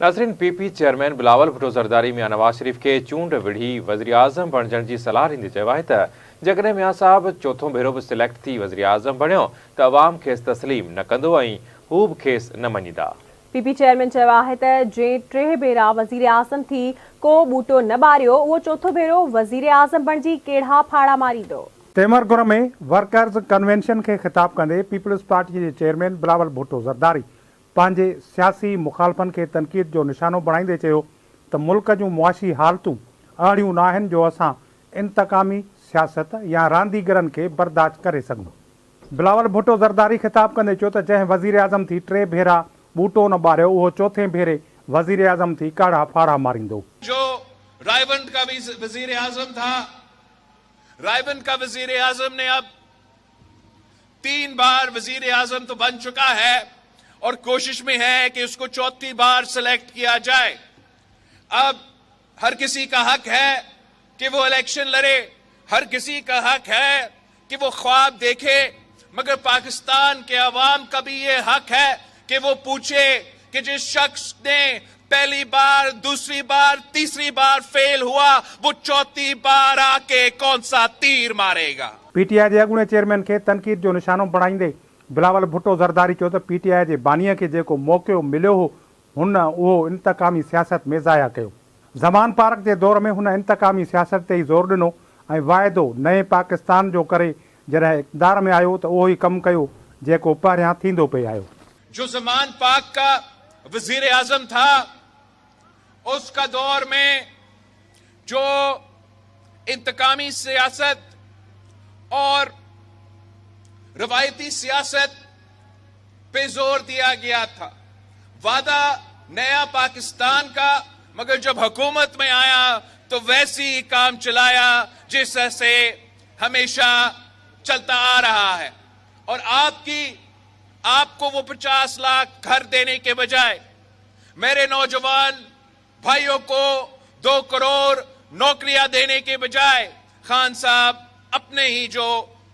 नाज़रीन, PP chairman Bilawal Bhutto Zardari मियां नवाज़ शरीफ के चूंड विढ़ी वज़ीर आज़म बणजण जी सलाह ॾींदे चयो आहे त जेकॾहिं मियां साहब चोथों भेरो बि सिलेक्ट थी वज़ीर आज़म बणियो त अवाम खेसि तस्लीम न कंदो ऐं हू बि खेसि न मञींदा। पीपी चेयरमैन चयो आहे त जे 3 भेरा वज़ीर आज़म थी को ॿूटो न ॿारियो उहो चोथों भेरो वज़ीर आज़म बणिजी कहिड़ा फाड़ा मारींदो। तेमरगुर में वर्कर्स कन्वेंशन के खिताब कंदे पीपल्स पार्टी के चेयरमैन बिलावल भुट्टो ज़रदारी पंहिंजे सियासी मुखालफ़नि खे तनक़ीद जो निशानो बणाईंदे चयो त मुल्क जूं मुआशी हालतूं अहिड़ियूं न आहिनि जो असां इंतकामी सियासत या रांदीगरनि खे बर्दाश्त करे सघूं। बिलावल भुट्टो ज़रदारी खिताब कंदे चयो त जंहिं वज़ीर आज़म थी 3 भेरा ॿूटो न ॿारियो उहो चौथे भेरे वज़ीर आज़म थी काढ़ा फाड़ा मारींदो। जो रायबंद का वज़ीर आज़म था, रायबंद का वज़ीर आज़म ने अब 3 बार वज़ीर आज़म तो बन चुका है और कोशिश में है कि उसको चौथी बार सिलेक्ट किया जाए। अब हर किसी का हक है कि वो इलेक्शन लड़े, हर किसी का हक है कि वो ख्वाब देखे, मगर पाकिस्तान के अवाम का भी ये हक है कि वो पूछे कि जिस शख्स ने पहली बार, दूसरी बार, तीसरी बार फेल हुआ वो चौथी बार आके कौन सा तीर मारेगा। पीटीआई के अॻूणे चेयरमैन के तनक़ीद जो निशानो बणाईंदे बिलावल भुट्टो ज़रदारी चयो त पीटीआई के बानीअ खे जेको मौक़ो मिलियो हो हुन उहो इंतकामी सियासत में ज़ाया कयो। ज़मान पार्क के दौर में हुन इंतकामी सियासत ते ई ज़ोर ॾिनो ऐं वाइदो नए पाकिस्तान जो करे जॾहिं इक़्तिदार में आयो त उहो ई कमु कयो जेको पहिरियां थींदो पिए आयो। जो ज़मान पाक का वज़ीर आज़म था उसका दौर में जो इंतकामी सियासत और रवायती सियासत पे जोर दिया गया था, वादा नया पाकिस्तान का, मगर जब हुकूमत में आया तो वैसी ही काम चलाया जिससे हमेशा चलता आ रहा है। और आपको वो 50 लाख घर देने के बजाय मेरे नौजवान भाइयों को 2 करोड़ नौकरियां देने के बजाय खान साहब अपने ही जो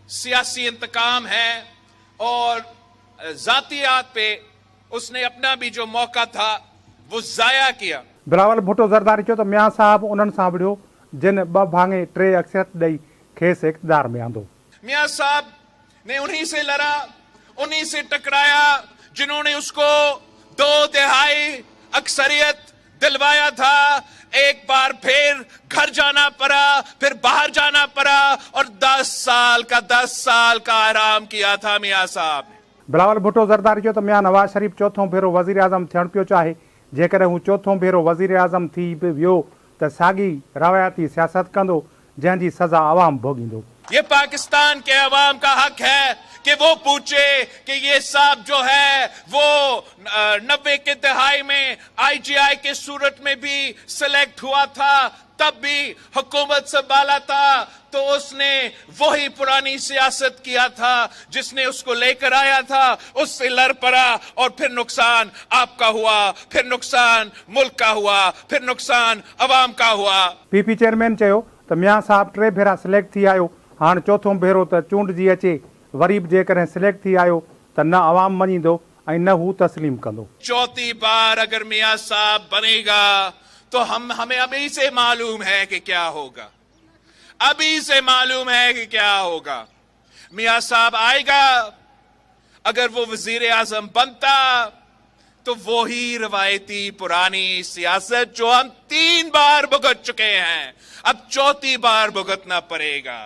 सियासी इंतकाम है और जातियात पे उसने अपना भी जो मौका था वो जाया किया। बिलावल भुट्टो ज़रदारी चयो त मियां साहब उन्हनि सां विढ़ियो जिन 2 भाङे 3 अक्सरियत ॾेई खेसि इक़्तिदार में आंदो। मियां साहब ने उन्हीं से लड़ा, उन्हीं से टकराया जिन्होंने उसको 2/3 अक्सरियत दिलवाया था। एक बार फिर घर जाना पड़ा, फिर बाहर जाना पड़ा और 10 साल का आराम किया था मियां साहब ने। बिलावल भुट्टो ज़रदारी चयो त मियां नवाज़ शरीफ चौथों भेरो वज़ीर आज़म थियणु पियो चाहे, जेकॾहिं हू चौथों भेरो वज़ीर आज़म थी बि वियो त साॻी रवायती सियासत कंदो जंहिंजी सज़ा अवाम भोगींदो। ये पाकिस्तान के अवाम का हक है कि वो पूछे कि ये साहब जो है वो 90 के दहाई में IGI के सूरत में भी सिलेक्ट हुआ था, तब भी हुकूमत संभाला था तो उसने वही पुरानी सियासत किया था जिसने उसको लेकर आया था, उससे लड़ पड़ा और फिर नुकसान आपका हुआ, फिर नुकसान मुल्क का हुआ, फिर नुकसान अवाम का हुआ। पीपी चेयरमैन चयो त मियां साहब 3 भेरा सिलेक्ट थी आयो, हाणे चौथों भेरो त चूंडजी अचे, वरी बि जेकॾहिं सिलेक्ट थी आयो त न अवाम मञींदो ऐं न हू तस्लीम कंदो। चौथी बार अगर मियां साहब बनेगा तो हमें अभी से मालूम है कि क्या होगा, अभी से मालूम है कि क्या होगा। मियां साहब आएगा, अगर वो वजीर आजम बनता तो वो ही रवायती पुरानी सियासत जो हम 3 बार भुगत चुके हैं अब चौथी बार भुगतना पड़ेगा।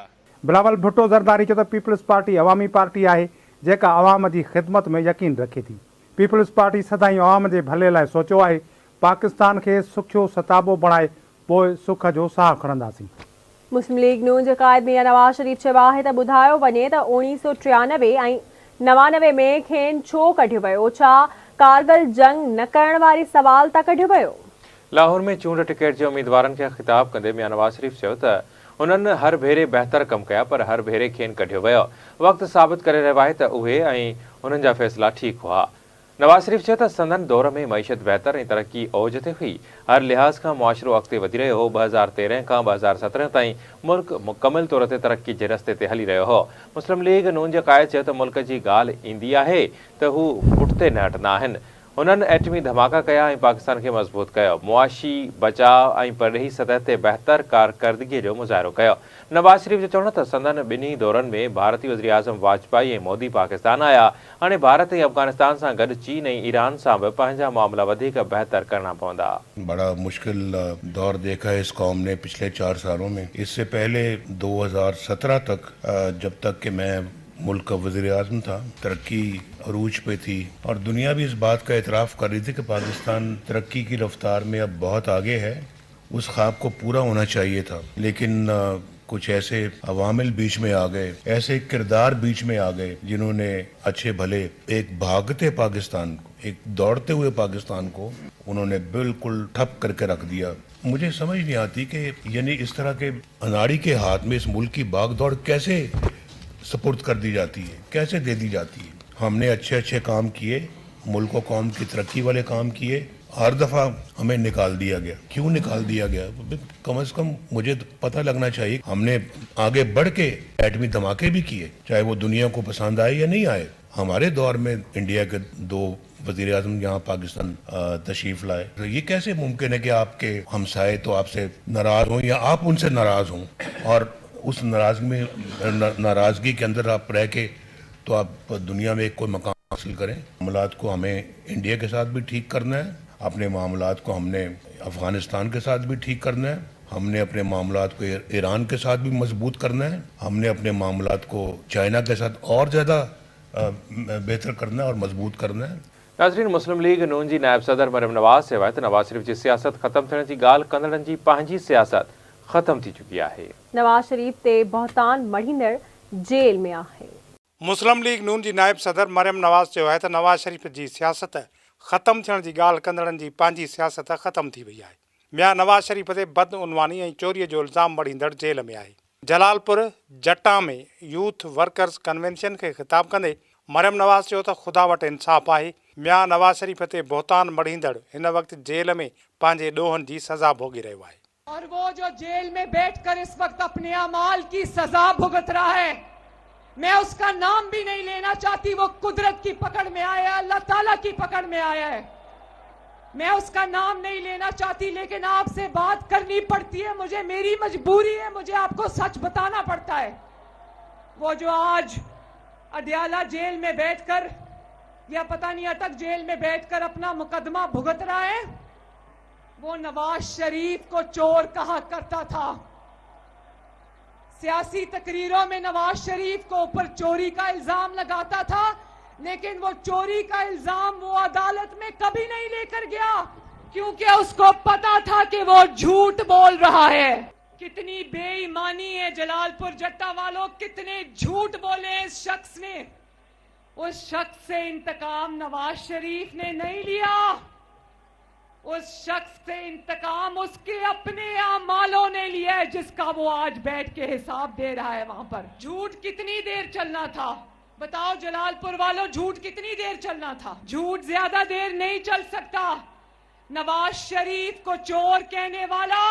बिलावल भुट्टो ज़रदारी चयो त पीपल्स पार्टी अवामी पार्टी आहे जेका अवाम जी ख़िदमत में यकीन रखे थी। पीपल्स पार्टी सदाईं अवाम जे भले लाइ सोचियो आहे, पाकिस्तान के सुखियो सताबो बणाए पोइ सुख जो साह खणंदासीं। मुस्लिम लीग नून जे क़ाइद मियां नवाज़ शरीफ चयो आहे त ॿुधायो वञे त 1993 ऐं 99 में खेनि छो कढियो वियो, छा कारगिल जंग न करण वारे सवाल तां कढियो वियो। लाहौर में चूंड टिकट जे उम्मीदवारनि खे ख़िताब कंदे मियां नवाज़ शरीफ चयो त उन्हनि हर भेरे बहितर कमु कया पर हर भेरे खेनि कढियो वियो। वक़्तु साबित करे रहियो आहे त उहे ऐं उन्हनि जा फ़ैसिला ठीकु हुआ। नवाज़ शरीफ चयो त संदन दौर में मईशत बहितर ऐं तरक़ी ओज ते हुई, हर लिहाज़ खां मुआशिरो अॻिते वधी रहियो हो। 2013 खां 2017 ताईं मुल्क मुकमिल तौर ते तरक़ी जे रस्ते ते हली रहियो हो। मुस्लिम लीग नून जे क़ाइद चयो त मुल्क जी ॻाल्हि ईंदी आहे त हू पुठिते न हटंदा आहिनि। उन्हनि एटमी धमाका कया ऐं पाकिस्तान खे मज़बूत कयो। मुआशी बचाव ऐं परॾेही सतह ते बहितर कारकर्दगीअ जो मुज़ाहिरो कयो। नवाज़ शरीफ़ जो चवणु त संदनि ॿिन्ही दौरनि में भारतीय वज़ीर आज़म वाजपेयी ऐं मोदी पाकिस्तान आया। हाणे भारत ऐं अफ़गानिस्तान सां गॾु चीन ऐं ईरान सां बि पंहिंजा मामला वधीक बहितर करणा पवंदा। बड़ा मुश्किल दौर देखा है इस कौम ने पिछले 4 सालों में। इससे पहले 2017 तक, जब तक कि मैं मुल्क का वज़ीर आज़म था, तरक्की अरूज पे थी और दुनिया भी इस बात का एतराफ़ कर रही थी कि पाकिस्तान तरक्की की रफ्तार में अब बहुत आगे है। उस ख्वाब को पूरा होना चाहिए था, लेकिन कुछ ऐसे अवामिल बीच में आ गए, ऐसे किरदार बीच में आ गए जिन्होंने अच्छे भले एक भागते पाकिस्तान को, एक दौड़ते हुए पाकिस्तान को उन्होंने बिल्कुल ठप करके रख दिया। मुझे समझ नहीं आती कि यानी इस तरह के अनाड़ी के हाथ में इस मुल्क की भागदौड़ कैसे सपुर्द कर दी जाती है, कैसे दे दी जाती है। हमने अच्छे काम किए, मुल्क और कौम की तरक्की वाले काम किए, हर दफ़ा हमें निकाल दिया गया। क्यों निकाल दिया गया? कम से कम मुझे पता लगना चाहिए। हमने आगे बढ़ के एटमी धमाके भी किए, चाहे वो दुनिया को पसंद आए या नहीं आए। हमारे दौर में इंडिया के 2 वज़ीर आज़म यहाँ पाकिस्तान तशरीफ लाए। तो ये कैसे मुमकिन है कि आपके हमसाए तो आपसे नाराज हों या आप उनसे नाराज हों और उस नाराजगी के अंदर आप रह के तो आप दुनिया में एक कोई मकाम हासिल करें। मामलात को हमें इंडिया के साथ भी ठीक करना है, अपने मामलात को हमने अफगानिस्तान के साथ भी ठीक करना है, हमने अपने मामलात को ईरान के साथ भी मजबूत करना है, हमने अपने मामलात को चाइना के साथ और ज़्यादा बेहतर करना है और मजबूत करना है। नाज़रीन, मुस्लिम लीग नून जी नायब सदर मरियम नवाज़ चयो त नवाज़ शरीफ़ जी सियासत ख़त्म थियण जी ॻाल्हि कंदड़नि जी पंहिंजी सियासत ख़त्म थी चुकी आहे। नवाज़ शरीफ़ ते बहतान मढ़ींदड़ जेल में आहे। मुस्लिम लीग नून जी नायब सदर मरियम नवाज़ चयो आहे त नवाज़ शरीफ़ जी सियासत ख़त्म थियण जी ॻाल्हि कंदड़नि जी पंहिंजी सियासत ख़त्म थी वई आहे। मियां नवाज़ शरीफ़ ते बदउनवानी ऐं चोरीअ जो इल्ज़ाम मढ़ींदड़ जेल में आहे। जलालपुर जट्टा में यूथ वर्कर्स कन्वेंशन खे ख़िताब कंदे मरियम नवाज़ चयो त ख़ुदा वटि इंसाफ़ आहे। मियां नवाज़ शरीफ़ ते बहतान मढ़ींदड़ हिन वक़्तु जेल में पंहिंजे ॾोहनि जी सज़ा भोगी रहियो आहे। और वो जो जेल में बैठकर इस वक्त अपने अमाल की सजा भुगत रहा है, मैं उसका नाम भी नहीं लेना चाहती। वो कुदरत की पकड़ में आया, अल्लाह ताला की पकड़ में आया है। मैं उसका नाम नहीं लेना चाहती, लेकिन आपसे बात करनी पड़ती है। मुझे, मेरी मजबूरी है, मुझे आपको सच बताना पड़ता है। वो जो आज अडयाला जेल में बैठकर या पता नहीं अटक जेल में बैठकर अपना मुकदमा भुगत रहा है, वो नवाज शरीफ को चोर कहा करता था। सियासी तकरीरों में नवाज शरीफ को ऊपर चोरी का इल्जाम लगाता था, लेकिन वो चोरी का इल्जाम वो अदालत में कभी नहीं लेकर गया, क्योंकि उसको पता था कि वो झूठ बोल रहा है। कितनी बेईमानी है जलालपुर जट्टा वालों, कितने झूठ बोले इस शख्स ने। उस शख्स से इंतकाम नवाज शरीफ ने नहीं लिया, उस शख्स से इंतकाम उसके अपने आमालों ने लिया है, जिसका वो आज बैठ के हिसाब दे रहा है वहां पर। झूठ कितनी देर चलना था बताओ जलालपुर वालों, झूठ कितनी देर चलना था? झूठ ज्यादा देर नहीं चल सकता। नवाज शरीफ को चोर कहने वाला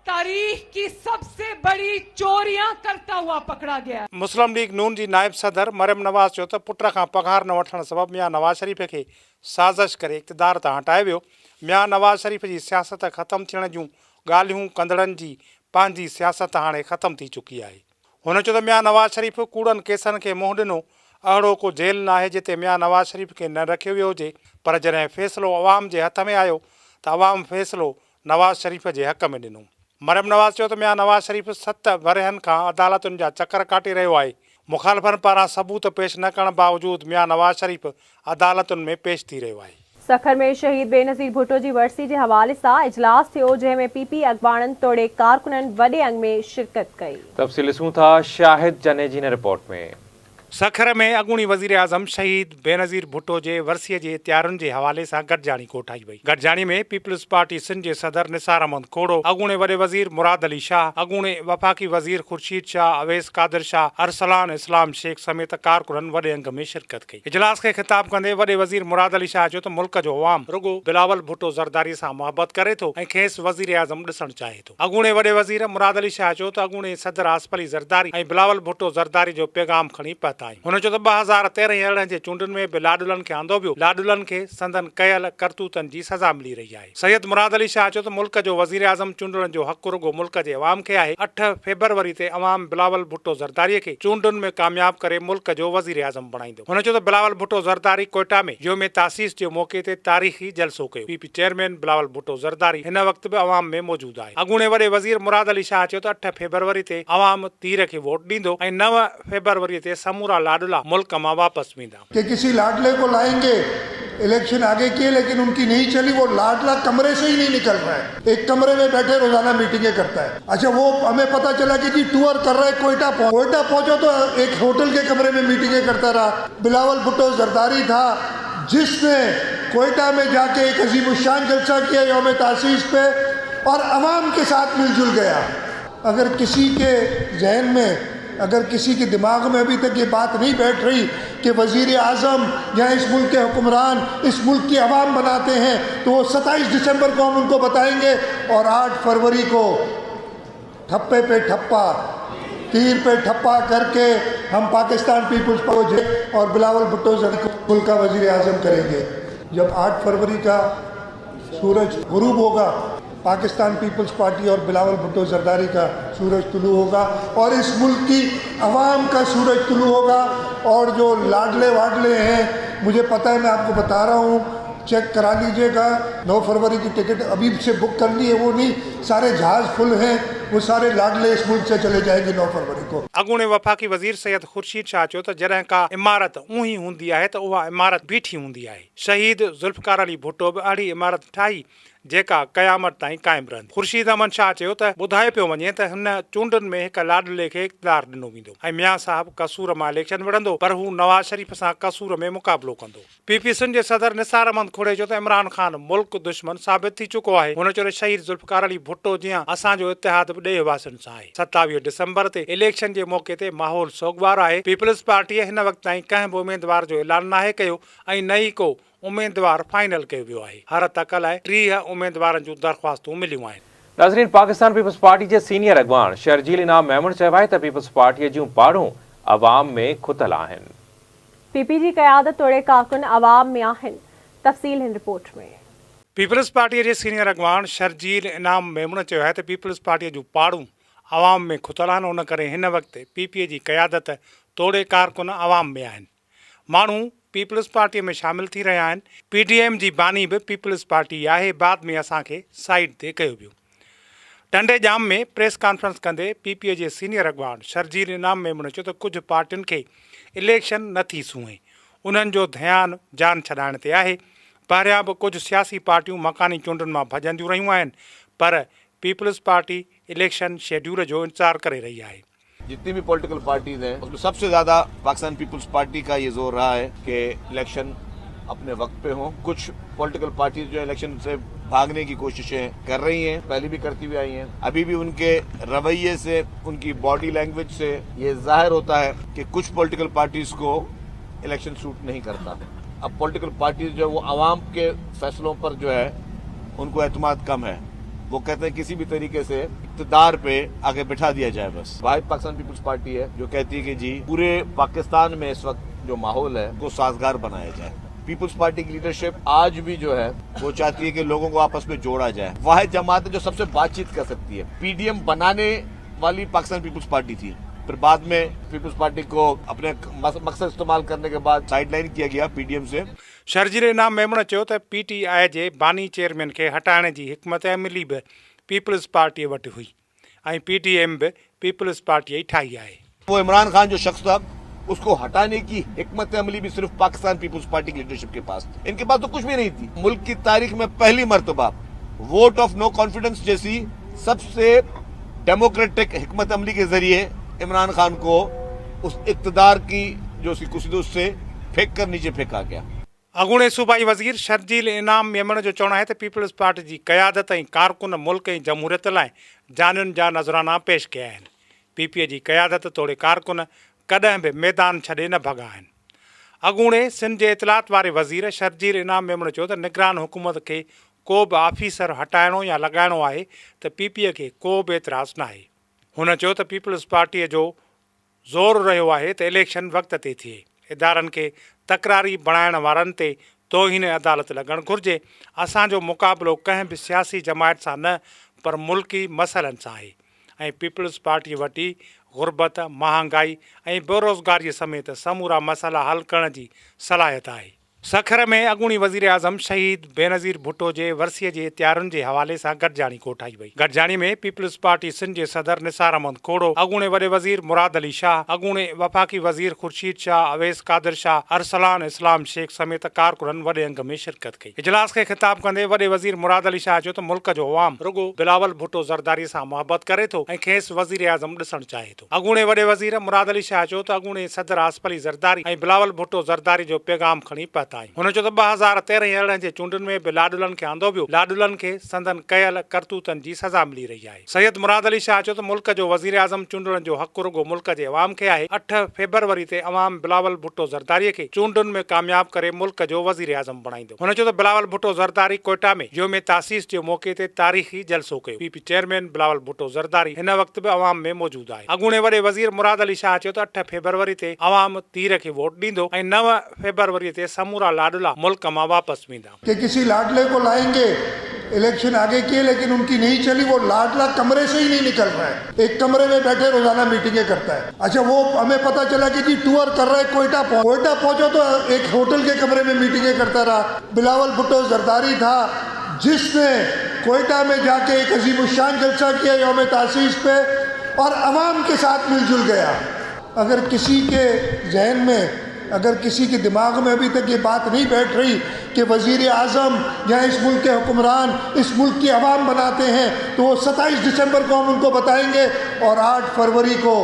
तारीख की सबसे बड़ी चोरियां करता हुआ पकड़ा गया। मुस्लिम लीग नून जी नायब सदर मरियम नवाज़ चयो त पुट खां पघार न वठण सबबि मियां नवाज शरीफ़ खे साज़िश करे इक़्तिदार तां हटाए वियो। मियां नवाज शरीफ़ जी सियासत ख़त्म थियण जूं ॻाल्हियूं कंदड़नि जी पंहिंजी सियासत हाणे ख़त्म थी चुकी आहे। हुन चयो त मियां नवाज शरीफ़ कूड़नि केसनि खे मुंहुं ॾिनो। अहिड़ो को जेल न आहे जिते मियां नवाज शरीफ़ खे न रखियो वियो हुजे, पर जॾहिं फ़ैसिलो अवाम जे हथ में आयो त अवाम फ़ैसिलो नवाज शरीफ़ जे हक़ में ॾिनो। मरियम नवाज़ चयो त मियां नवाज शरीफ़ 7 वरहनि खां अदालतुनि जा चकर काटे रहियो आहे। मुखालफ़नि पारां सबूत पेश न करण बावजूदि मियां नवाज शरीफ़ अदालतुनि में पेश थी रहियो आहे। सखर में शहीद बेनज़ीर भुट्टो जी वरसी के हवाले से इजलास थियो, जंहिंमें पीपी अखबारनि तोड़े कारकुननि वॾे अंग में शिरकत कई। तफ़सील ॾिसूं था शाहिद जने जी रिपोर्ट में। सखर में अॻूणी वज़ीर आज़म शहीद बेनज़ीर भुट्टो जे वरसीअ जे तयारियुनि जे हवाले सां गॾिजाणी कोठाई वई। गॾिजाणी में पीपल्स पार्टी सिंध जे सदर निसार अहमद खोड़ो, अॻूणे वॾे वज़ीर मुराद अली शाह, अॻूणे वफ़ाक़ी वज़ीर खुर्शीद शाह, अवैस कादिर शाह, अरसलान इस्लाम शेख समेत कारकुननि वॾे अंग में शिरकत कई। इजलास खे ख़िताब कंदे वॾे वज़ीर मुराद अली शाह चयो त मुल्क जो अवाम रुगो बिलावल भुट्टो ज़रदारी सां मोहबत करे थो ऐं खेसि वज़ीर आज़म ॾिसणु चाहे थो। अॻूणे वॾे वज़ीर मुराद अली शाह चयो त अॻूणे सदर आसिफ अली ज़रदारी ऐं बिलावल भुट्टो ज़रदारी जो पैगाम खणी पहुता मुहबत आई। हुन चयो त 2013 जे चूंडुनि में बि लाडुलनि खे आंदो वियो। लाडुलनि खे संदन कयल करतूतनि जी सज़ा मिली रही आहे। सैयद मुराद अली शाह चयो त मुल्क जो वज़ीर आज़म चूंडण जो हक़ रुगो मुल्क जे अवाम खे आहे। 8 फरवरी ते अवाम बिलावल भुट्टो ज़रदारी खे चूंडुनि में कामयाब करे मुल्क जो वज़ीर आज़म बणाईंदो। हुन चयो त बिलावल भुट्टो ज़रदारी कोयटा में योम तासीस जे मौक़े ते तारीख़ी जलसो कयो। पीपी चेयरमैन बिलावल भुट्टो ज़रदारी हिन वक़्त बि अवाम में मौजूद आहे। अॻूणे वॾे वज़ीर मुराद अली शाह चयो त 8 फरवरी ते अवाम तीर खे वोट ॾींदो ऐं 9 फरवरी ते समूरा लाडला मुल्क मां वापसि वेंदा। कि किसी लाडले को लाएंगे, इलेक्शन आगे किए लेकिन उनकी नहीं चली, वो लाडला कमरे से ही नहीं निकल रहा है, एक कमरे में बैठे रोजाना मीटिंगें करता है। अच्छा, वो हमें पता चला कि जी टूर कर रहा है, कोयटा पहुंचो तो एक होटल के कमरे में मीटिंगें करता रहा। बिलावल भुट्टो ज़रदारी था जिसने कोयटा में जाके एक अजीमुशान जलसा किया यौम तासीस पे और अवाम के साथ मिलजुल गया। अगर किसी के जहन में, अगर किसी के दिमाग में अभी तक ये बात नहीं बैठ रही कि वज़ीर आज़म या इस मुल्क के हुक्मरान इस मुल्क की आवाम बनाते हैं, तो वो 27 दिसंबर को हम उनको बताएंगे और 8 फरवरी को ठप्पे पे ठप्पा, तीर पे ठप्पा करके हम पाकिस्तान पीपुल्स पार्टी और बिलावल भुट्टो ज़रदारी को मुल्क का वज़ीर आज़म करेंगे। जब 8 फरवरी का सूरज गुरूब होगा, पाकिस्तान पीपल्स पार्टी और बिलावल भुट्टो ज़रदारी का सूरज तुलू होगा और इस मुल्क की आवाम का सूरज तुलू होगा। और जो लाडले वाडले हैं, मुझे पता है, मैं आपको बता रहा हूँ, चेक करा लीजिएगा, 9 फरवरी की टिकट अभी से बुक कर ली है, वो नहीं, सारे जहाज फुल हैं, वो सारे लाडले इस मुल्क से चले जाएंगे 9 फरवरी को। अॻूणे वफ़ाक़ी वज़ीर सैयद खुर्शीद शाह चयो त जॾहिं का इमारत ऊही हूंदी आहे त उहा इमारत बीठी हूंदी आहे। शहीद ज़ुल्फ़कार अली भुट्टो बि अहिड़ी इमारत ठाही जेका क़यामत ताईं क़ाइमु रहंदी। खुर्शीद अहमद शाह चयो त ॿुधायो पियो वञे त हिन चूंडुनि में हिक लाडले खे इक़्तिदार ॾिनो वेंदो ऐं मियां साहब कसूर मां इलेक्शन विढ़ंदो, पर हू नवाज़ शरीफ़ सां कसूर में मुक़ाबिलो कंदो। पीपी सिंध जे सदर निसार अहमद खोड़े चयो त इमरान ख़ान मुल्क दुश्मन साबित थी चुको आहे। हुन चयो त शहीद ज़ुल्फ़कार अली भुट्टो जीअं असांजो इतिहाद बि ॾे वासनि सां आहे। 27 दिसंबर ते इलेक्शन जे मौक़े ते माहौल सोगवार आहे। पीपल्स पार्टीअ हिन वक़्त ताईं कंहिं बि उम्मीदवार जो ऐलान नाहे कयो ऐं न ई को उम्मीदवार फाइनल कयो वियो आहे। हर तक लाइ 30 उम्मीदवारनि जूं दरख़्वास्तूं मिलियूं आहिनि। नाज़रीन, पाकिस्तान पीपल्स पार्टी जे सीनियर अॻवान शर्जील इनाम मेमून चयो आहे त पीपल्स पार्टीअ जूं पाड़ूं अवाम में खुतल आहिनि। पीपी जी क़यादत तोड़े कारकुन अवाम में आहिनि। तफ़सील हिन रिपोर्ट में। पीपल्स पार्टीअ जे सीनियर अॻवान शर्जील इनाम मेमून चयो आहे त पीपल्स पार्टीअ जूं पाड़ूं अवाम में खुतल आहिनि। उन करे हिन वक़्तु पीपीए जी क़यादत तोड़े कारकुन अवाम में आहिनि। माण्हू पीपल्स पार्टीअ में शामिल थी रहिया आहिनि। पीडीएम जी बानी बि पीपल्स पार्टी आहे। बाद में असांखे साइड ते कयो वियो। टंडे जाम में प्रेस कॉन्फ्रेंस कंदे पीपीए जे सीनियर अॻवान शर्जील इनाम मेमून चयो त कुझु पार्टियुनि खे इलेक्शन नथी सूंहे, उन्हनि जो ध्यानु जान छॾाइण ते आहे। पहिरियां बि कुझु सियासी पार्टियूं मकानी चूंडुनि मां भॼंदियूं रहियूं आहिनि, पर पीपल्स पार्टी इलेक्शन शेड्यूल जो इंतज़ार करे रही आहे। जितनी भी पॉलिटिकल पार्टीज हैं उसमें सबसे ज्यादा पाकिस्तान पीपल्स पार्टी का ये जोर रहा है कि इलेक्शन अपने वक्त पे हो। कुछ पॉलिटिकल पार्टीज जो इलेक्शन से भागने की कोशिशें कर रही हैं, पहले भी करती हुई आई हैं। अभी भी उनके रवैये से, उनकी बॉडी लैंग्वेज से ये जाहिर होता है कि कुछ पॉलिटिकल पार्टीज को इलेक्शन सूट नहीं करता। अब पॉलिटिकल पार्टीज जो है वो आवाम के फैसलों पर जो है उनको एतमाद कम है। वो कहते हैं किसी भी तरीके से इक़्तिदार पे आगे बिठा दिया जाए। बस वाहिद पाकिस्तान पीपल्स पार्टी है जो कहती है कि जी पूरे पाकिस्तान में इस वक्त जो माहौल है वो साजगार बनाया जाए। पीपल्स पार्टी की लीडरशिप आज भी जो है वो चाहती है कि लोगों को आपस में जोड़ा जाए। वाहिद जमात है जो सबसे बातचीत कर सकती है। पीडीएम बनाने वाली पाकिस्तान पीपल्स पार्टी थी, फिर बाद में पीपल्स पार्टी को अपने मकसद इस्तेमाल करने के बाद साइडलाइन किया गया पीडीएम से। शर्जील इनाम मेमून चयो त पीटीआई जे बानी चेयरमैन खे हटाइण जी हिकमत अमली बि पीपल्स पार्टीअ वटि हुई ऐं पीटीएम बि पीपल्स पार्टी ई ठाही आहे। वो इमरान खान जो शख्स था, उसको हटाने की हिकमत अमली भी सिर्फ पाकिस्तान पीपल्स पार्टी की लीडरशिप के पास थी। इनके पास तो कुछ भी नहीं थी। मुल्क की तारीख में पहली मर्तबा वोट ऑफ नो कॉन्फिडेंस जैसी सबसे डेमोक्रेटिक हिकमत अमली के जरिए इमरान खान को उस इक़्तिदार की जो उसकी कुर्सी थी उससे फेंक कर नीचे फेंका गया। अॻूणे सूबाई वज़ीर शर्जील इनाम मेमून जो चवणु आहे त पीपल्स पार्टी जी क़यादत ऐं कारकुन मुल्क ऐं जमहूरियत लाइ जानुनि जा नज़राना पेश कया आहिनि। पीपीए जी क़यादत तोड़े कारकुन कॾहिं बि मैदान छॾे न भॻा आहिनि। अॻूणे सिंध जे इतलात वारे वज़ीर शर्जील इनाम मेमून चयो त निगरान हुकूमत खे को बि ऑफिसर हटाइणो या लॻाइणो आहे त पीपीए खे को बि एतिराज़ न आहे। हुन चयो त पीपल्स पार्टीअ जो ज़ोर रहियो आहे त इलेक्शन वक़्त ते थिए, इदारनि खे तकरारी बणाइण वारनि ते तौहीन अदालत लॻणु घुरिजे। असांजो मुक़ाबिलो कंहिं बि सियासी जमायत सां न पर मुल्की मसइलनि सां आहे ऐं पीपल्स पार्टी वटि गुरबत, महांगाई ऐं बेरोज़गारीअ समेत समूरा मसइला हल करण जी सलाहियत आहे। सखर में अॻूणी वज़ीर आज़म शहीद बेनज़ीर भुट्टो जे वरसीअ जे तयारियुनि जे हवाले सां गॾिजाणी कोठाई वई। गॾिजाणी में पीपल्स पार्टी सिंध जे सदर निसार अहमद खोड़ो, अॻूणे वॾे वज़ीर मुराद अली शाह, अॻूणे वफ़ाक़ी वज़ीर ख़ुर्शीद शाह, अवैस कादिर शाह, अरसलान इस्लाम शेख समेत कारकुननि वॾे अंग में शिरकत कई। इजलास खे ख़िताब कंदे वॾे वज़ीर मुराद अली शाह चयो त मुल्क जो अवाम रुगो बिलावल भुट्टो ज़रदारी सां मोहबत करे थो ऐं खेसि वज़ीर आज़म ॾिसणु चाहे थो। अॻूणे वॾे वज़ीर मुराद अली शाह चयो त अॻूणे सदर आसिफ अली ज़रदारी ऐं बिलावल भुट्टो ज़रदारी जो पैगाम खणी पहुता आहियूं। हुन चयो त 2013 जे चूंडुनि में बि लाडुलनि खे आंदो वियो, लाडुलनि खे संदन कयल करतूतनि जी सज़ा मिली रही आहे। सैयद मुराद अली शाह चयो त मुल्क जो वज़ीर आज़म चूंडण जो हक़ रुगो मुल्क जे अवाम खे आहे। 8 फेबरवरी ते अवाम बिलावल भुट्टो ज़रदारीअ खे चूंडुनि में कामयाब करे मुल्क जो वज़ीर आज़म बणाईंदो। हुन चयो त बिलावल भुट्टो ज़रदारी कोयटा में योम तासीस जे मौक़े ते तारीख़ी जलसो कयो। पीपी चेयरमैन बिलावल भुट्टो ज़रदारी हिन वक़्त बि अवाम में मौजूद आहे। अॻूणे वॾे वज़ीर मुराद अली शाह चयो त 8 फेबरवरी ते अवाम तीर खे वोट ॾींदो ऐं 9 फेबरवरी ते समूरा लाडला मुल्क मां वापस वेंदा। कि किसी लाडले को लाएंगे, इलेक्शन आगे किए लेकिन उनकी नहीं चली, वो लाडला कमरे से ही नहीं निकल रहा है, एक कमरे में बैठे रोजाना मीटिंगें करता है। अच्छा, वो हमें पता चला कि जी टूर कर रहा है, कोयटा पहुंचो तो एक होटल के कमरे में मीटिंगें करता रहा। बिलावल भुट्टो ज़रदारी था जिसने कोयटा में जाके एक अजीमुशान जलसा किया यौम तासीस पे और अवाम के साथ मिलजुल गया। अगर किसी के जहन में, अगर किसी के दिमाग में अभी तक ये बात नहीं बैठ रही कि वज़ीर आज़म या इस मुल्क के हुक्मरान इस मुल्क की आवाम बनाते हैं, तो वो 27 दिसंबर को हम उनको बताएंगे और 8 फरवरी को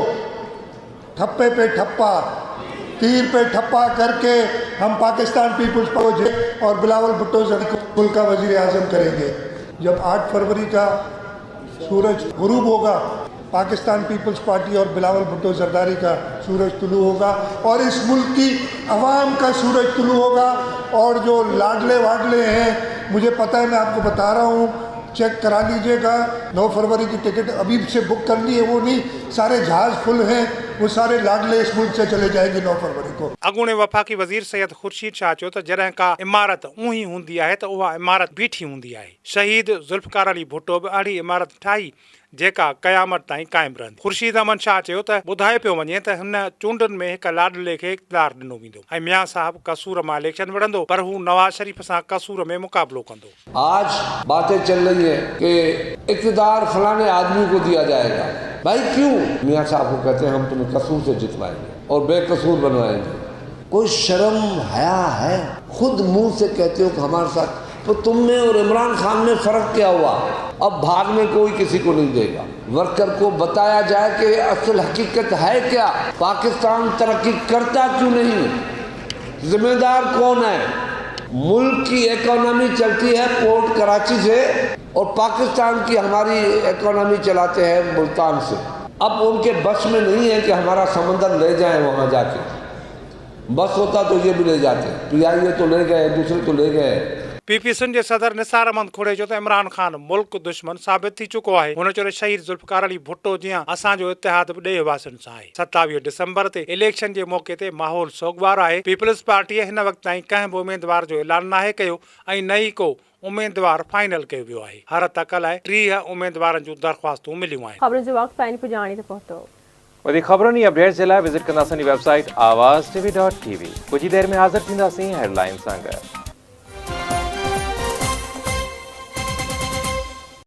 ठप्पे पे ठप्पा, तीर पे ठप्पा करके हम पाकिस्तान पीपुल्स पार्टी और बिलावल भुट्टो को मुल्क का वज़ीर आज़म करेंगे। जब 8 फरवरी का सूरज गुरूब होगा, पाकिस्तान पीपल्स पार्टी और बिलावल भुट्टो ज़रदारी का सूरज तुलू होगा और इस मुल्क की आवाम का सूरज तुलू होगा। और जो लाडले वाडले हैं, मुझे पता है, मैं आपको बता रहा हूँ, चेक करा लीजिएगा। 9 फरवरी की टिकट अभी से बुक कर ली है, वो नहीं, सारे जहाज फुल हैं, वो सारे लाडले इस मुल्क से चले जाएंगे 9 फरवरी को। अॻूणे वफ़ाक़ी वज़ीर सैयद ख़ुर्शीद शाह चयो त जॾहिं का इमारत ऊही हूंदी आहे त उहा इमारत बीठी हूंदी आहे। शहीद ज़ुल्फ़कार अली भुट्टो बि अहिड़ी इमारत ठाही जेका क़यामत ताईं क़ाइमु रहंदी। ख़ुर्शीद अहमद शाह चयो त ॿुधाए पियो वञे त हिन चूंडुनि में हिक लाडले खे इक़्तिदार ॾिनो वेंदो ऐं मियां साहब कसूर मां इलेक्शन विढ़ंदो, पर हू नवाज शरीफ सां कसूर में मुक़ाबिलो कंदो। आज बातें चल रही है कि इक़्तिदार फलाने आदमी को दिया जाएगा। भाई क्यों? मियां साहब को कहते हैं हम तुम्हें कसूर से जितवाएंगे और बेकसूर बनवाएंगे। कोई शर्म हया है? खुद मुंह से कहते हो कि हमारे साथ, तो तुम में और इमरान खान में फ़र्क क्या हुआ? अब भागने कोई किसी को नहीं देगा। वर्कर को बताया जाए कि असल हकीकत है क्या, पाकिस्तान तरक्की करता क्यों नहीं, जिम्मेदार कौन है। मुल्क की इकोनॉमी चलती है पोर्ट कराची से और पाकिस्तान की हमारी इकोनॉमी चलाते हैं मुल्तान से। अब उनके बस में नहीं है कि हमारा समंदर ले जाएं वहाँ जाके, बस होता तो ये भी ले जाते, PIA तो ले गए, दूसरे तो ले गए। पीपी सिंध जे सदर निसार अहमद खोड़े चयो त इमरान खान मुल्क दुश्मन साबित थी चुको आहे। हुन चयो शहीद ज़ुल्फ़कार अली भुट्टो जीअं असांजो इतिहाद बि ॾे वासनि सां आहे। 27 दिसंबर ते इलेक्शन जे मौक़े ते माहौल सोगवार आहे। पीपल्स पार्टीअ हिन वक़्त ताईं कंहिं बि उमेदवार जो ऐलान नाहे कयो ऐं न ई को उमेदवार फाइनल कयो वियो आहे। हर तक लाइ 30 उमेदवारनि जूं दरख़्वास्तूं मिलियूं आहिनि। ख़बरुनि जो वक़्तु पंहिंजी पुॼाणी ते पहुतो। वधीक ख़बरुनि जी अपडेट्स जे लाइ विज़िट कंदा असांजी वेबसाइट आवाज़ TV.tv। कुछ ही देर में हाज़िर थींदासीं हेडलाइन सां गॾु।